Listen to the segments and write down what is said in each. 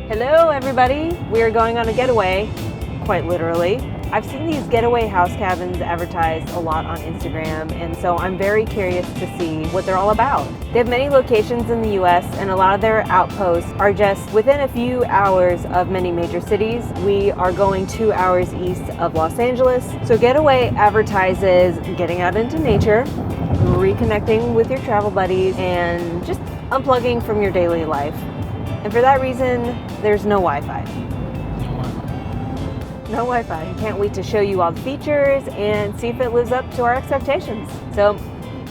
Hello everybody, we are going on a getaway, quite literally. I've seen these getaway house cabins advertised a lot on Instagram, and so I'm very curious to see what they're all about. They have many locations in the US, and a lot of their outposts are just within a few hours of many major cities. We are going 2 hours east of Los Angeles. So Getaway advertises getting out into nature, reconnecting with your travel buddies, and just unplugging from your daily life. And for that reason, there's no Wi-Fi. No Wi-Fi. I can't wait to show you all the features and see if it lives up to our expectations. So,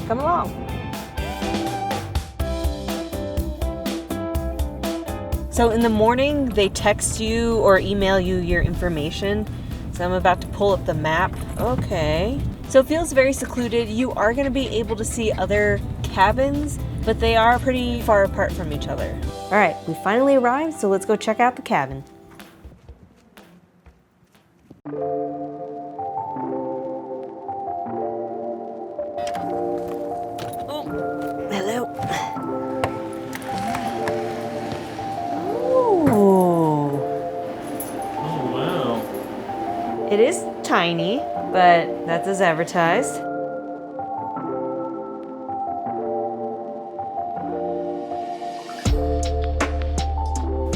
come along. So in the morning, they text you or email you your information. So I'm about to pull up the map. Okay. So it feels very secluded. You are going to be able to see other cabins, but they are pretty far apart from each other. All right, we finally arrived, so let's go check out the cabin. Oh, hello. Oh. Oh, wow. It is tiny, but that's as advertised.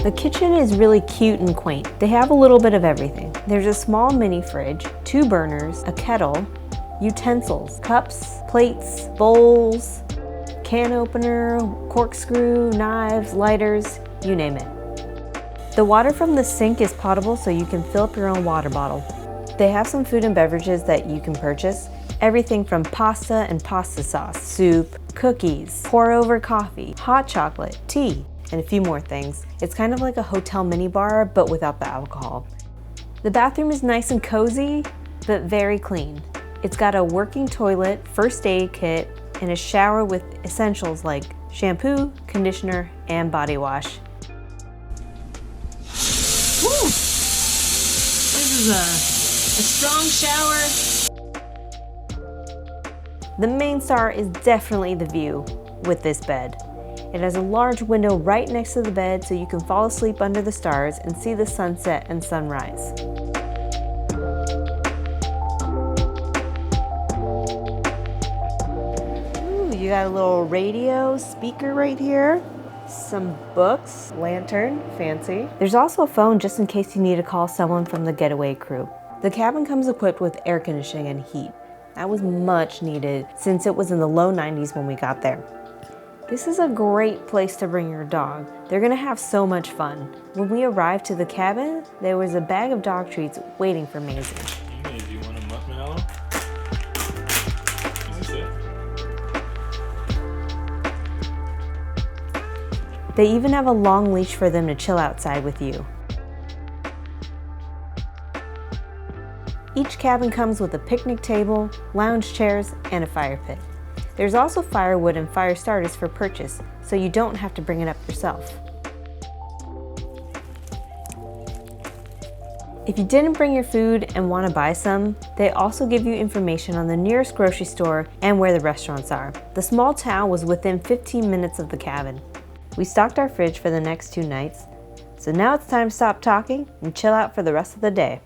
The kitchen is really cute and quaint. They have a little bit of everything. There's a small mini fridge, 2 burners, a kettle, utensils, cups, plates, bowls, can opener, corkscrew, knives, lighters, you name it. The water from the sink is potable, so you can fill up your own water bottle. They have some food and beverages that you can purchase. Everything from pasta and pasta sauce, soup, cookies, pour over coffee, hot chocolate, tea, and a few more things. It's kind of like a hotel mini bar, but without the alcohol. The bathroom is nice and cozy, but very clean. It's got a working toilet, first aid kit, and a shower with essentials like shampoo, conditioner, and body wash. Woo! This is a strong shower. The main star is definitely the view with this bed. It has a large window right next to the bed so you can fall asleep under the stars and see the sunset and sunrise. Ooh, you got a little radio speaker right here, some books, lantern, fancy. There's also a phone just in case you need to call someone from the Getaway crew. The cabin comes equipped with air conditioning and heat. That was much needed since it was in the low 90s when we got there. This is a great place to bring your dog. They're gonna have so much fun. When we arrived to the cabin, there was a bag of dog treats waiting for Maisie. Hey, do you want a marshmallow? Is this it? They even have a long leash for them to chill outside with you. Each cabin comes with a picnic table, lounge chairs, and a fire pit. There's also firewood and fire starters for purchase, so you don't have to bring it up yourself. If you didn't bring your food and want to buy some, they also give you information on the nearest grocery store and where the restaurants are. The small town was within 15 minutes of the cabin. We stocked our fridge for the next 2 nights, so now it's time to stop talking and chill out for the rest of the day.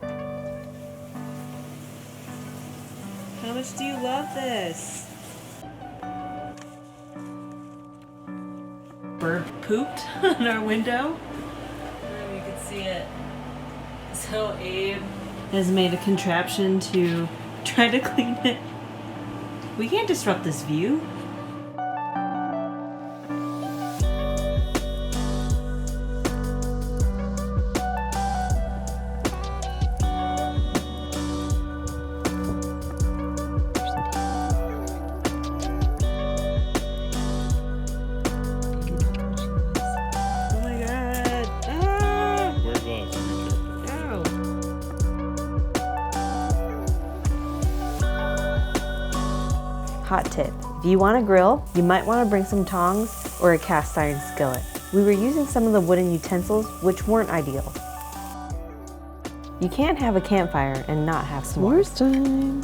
How much do you love this? Bird pooped on our window. You can see it. So Abe has made a contraption to try to clean it. We can't disrupt this view. Hot tip, if you want to grill, you might want to bring some tongs or a cast iron skillet. We were using some of the wooden utensils, which weren't ideal. You can't have a campfire and not have s'mores. S'mores time.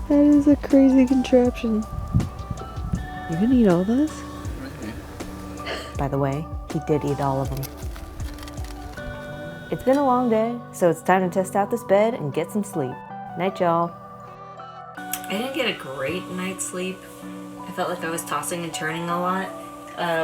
That is a crazy contraption. You gonna eat all this? By the way, he did eat all of them. It's been a long day, so it's time to test out this bed and get some sleep. Night, y'all. I didn't get a great night's sleep. I felt like I was tossing and turning a lot.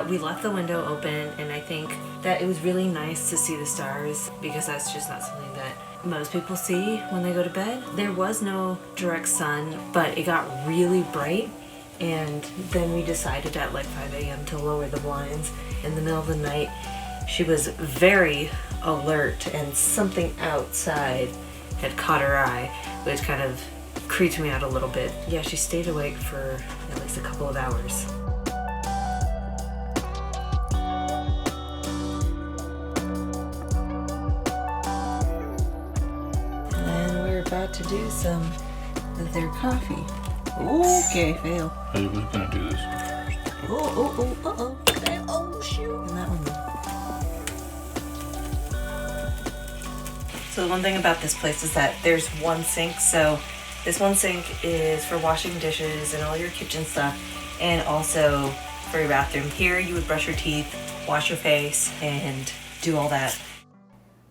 We left the window open, and I think that it was really nice to see the stars because that's just not something that most people see when they go to bed. There was no direct sun, but it got really bright, and then we decided at like 5 a.m. to lower the blinds in the middle of the night. She was very alert, and something outside had caught her eye, which kind of creeped me out a little bit. Yeah, she stayed awake for at least a couple of hours. And we're about to do some of their coffee. Okay, fail. I was gonna do this first. Oh, shoot. And that one. So the one thing about this place is that there's one sink. So this one sink is for washing dishes and all your kitchen stuff, and also for your bathroom. Here you would brush your teeth, wash your face, and do all that.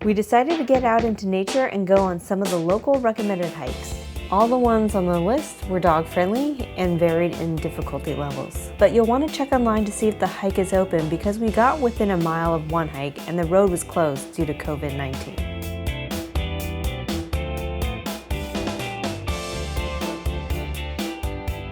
We decided to get out into nature and go on some of the local recommended hikes. All the ones on the list were dog-friendly and varied in difficulty levels. But you'll want to check online to see if the hike is open because we got within a mile of one hike and the road was closed due to COVID-19.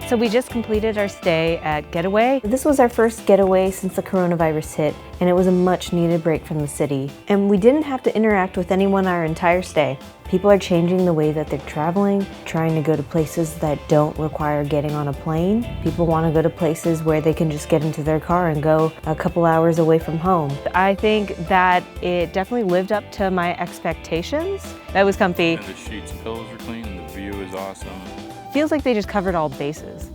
So we just completed our stay at Getaway. This was our first getaway since the coronavirus hit, and it was a much needed break from the city. And we didn't have to interact with anyone our entire stay. People are changing the way that they're traveling, trying to go to places that don't require getting on a plane. People want to go to places where they can just get into their car and go a couple hours away from home. I think that it definitely lived up to my expectations. That was comfy. And the sheets and pillows are clean, and the view is awesome. Feels like they just covered all bases.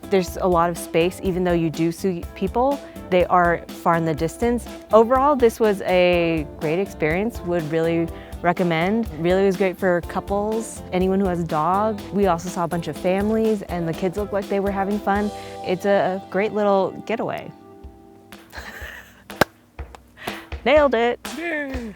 There's a lot of space, even though you do see people, they are far in the distance. Overall, this was a great experience, would really recommend. Really was great for couples, anyone who has a dog. We also saw a bunch of families and the kids looked like they were having fun. It's a great little getaway. Nailed it. Yeah.